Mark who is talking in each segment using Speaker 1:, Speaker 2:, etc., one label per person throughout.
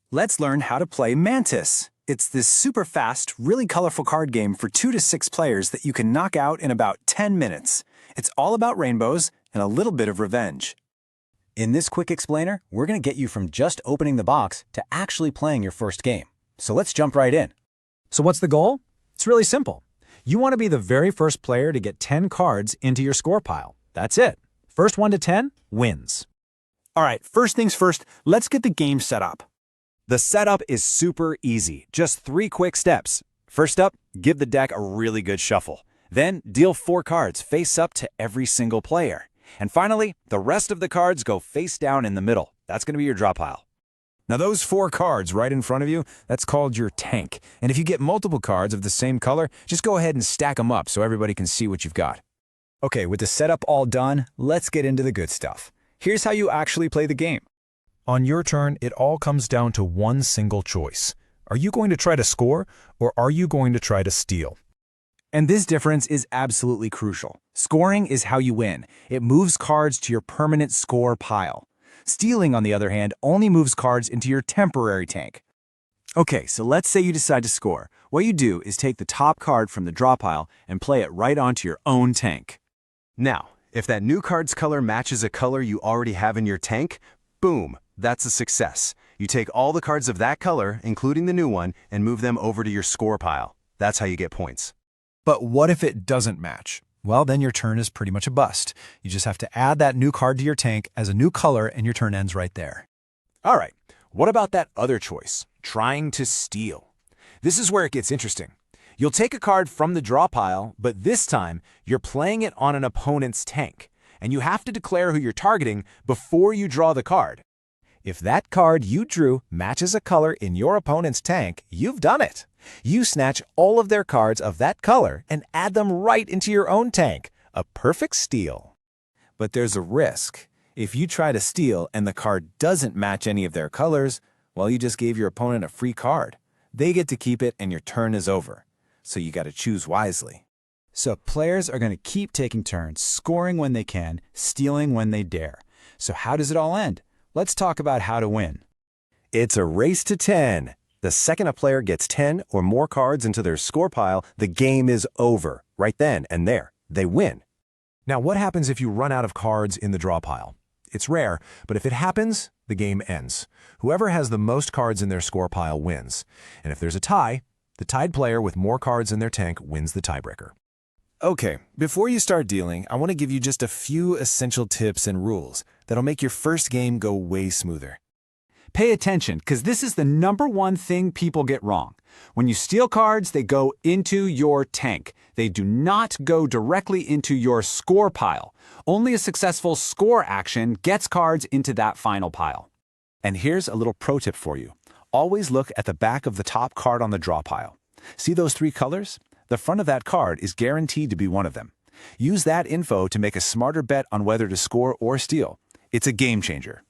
Speaker 1: Let's learn how to play Mantis. It's this super fast, really colorful card game for 2 to 6 players that you can knock out in about 10 minutes. It's all about rainbows and a little bit of revenge.
Speaker 2: In this quick explainer, we're going to get you from just opening the box to actually playing your first game. So let's jump right in.
Speaker 3: So what's the goal? It's really simple. You want to be the very first player to get 10 cards into your score pile. That's it. First 1 to 10 wins.
Speaker 1: All right, first things first, let's get the game set up.
Speaker 4: The setup is super easy, just 3 quick steps. First up, give the deck a really good shuffle. Then deal 4 cards face up to every single player. And finally, the rest of the cards go face down in the middle. That's going to be your draw pile.
Speaker 5: Now those 4 cards right in front of you, that's called your tank. And if you get multiple cards of the same color, just go ahead and stack them up so everybody can see what you've got.
Speaker 2: Okay, with the setup all done, let's get into the good stuff. Here's how you actually play the game.
Speaker 5: On your turn, it all comes down to one single choice. Are you going to try to score, or are you going to try to steal?
Speaker 1: And this difference is absolutely crucial. Scoring is how you win. It moves cards to your permanent score pile. Stealing, on the other hand, only moves cards into your temporary tank. Okay, so let's say you decide to score. What you do is take the top card from the draw pile and play it right onto your own tank.
Speaker 6: Now, if that new card's color matches a color you already have in your tank, boom, that's a success. You take all the cards of that color, including the new one, and move them over to your score pile. That's how you get points.
Speaker 1: But what if it doesn't match? Well, then your turn is pretty much a bust. You just have to add that new card to your tank as a new color and your turn ends right there.
Speaker 4: All right, what about that other choice, trying to steal? This is where it gets interesting. You'll take a card from the draw pile, but this time you're playing it on an opponent's tank, and you have to declare who you're targeting before you draw the card. If that card you drew matches a color in your opponent's tank, you've done it. You snatch all of their cards of that color and add them right into your own tank. A perfect steal.
Speaker 1: But there's a risk. If you try to steal and the card doesn't match any of their colors, well, you just gave your opponent a free card. They get to keep it and your turn is over. So you got to choose wisely.
Speaker 2: So players are going to keep taking turns, scoring when they can, stealing when they dare. So how does it all end? Let's talk about how to win.
Speaker 6: It's a race to 10. The second a player gets 10 or more cards into their score pile, the game is over. Right then and there, they win.
Speaker 5: Now what happens if you run out of cards in the draw pile? It's rare, but if it happens, the game ends. Whoever has the most cards in their score pile wins. And if there's a tie, the tied player with more cards in their tank wins the tiebreaker.
Speaker 1: Okay, before you start dealing, I want to give you just a few essential tips and rules that'll make your first game go way smoother.
Speaker 3: Pay attention, because this is the #1 thing people get wrong. When you steal cards, they go into your tank. They do not go directly into your score pile. Only a successful score action gets cards into that final pile.
Speaker 1: And here's a little pro tip for you. Always look at the back of the top card on the draw pile. See those 3 colors? The front of that card is guaranteed to be one of them. Use that info to make a smarter bet on whether to score or steal. It's a game changer.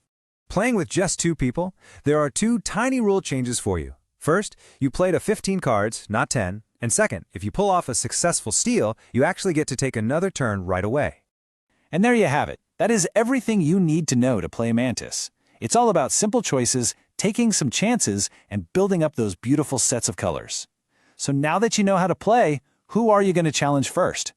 Speaker 7: Playing with just 2 people, there are 2 tiny rule changes for you. First, you play to 15 cards, not 10. And second, if you pull off a successful steal, you actually get to take another turn right away.
Speaker 1: And there you have it. That is everything you need to know to play Mantis. It's all about simple choices, taking some chances, and building up those beautiful sets of colors. So now that you know how to play, who are you going to challenge first?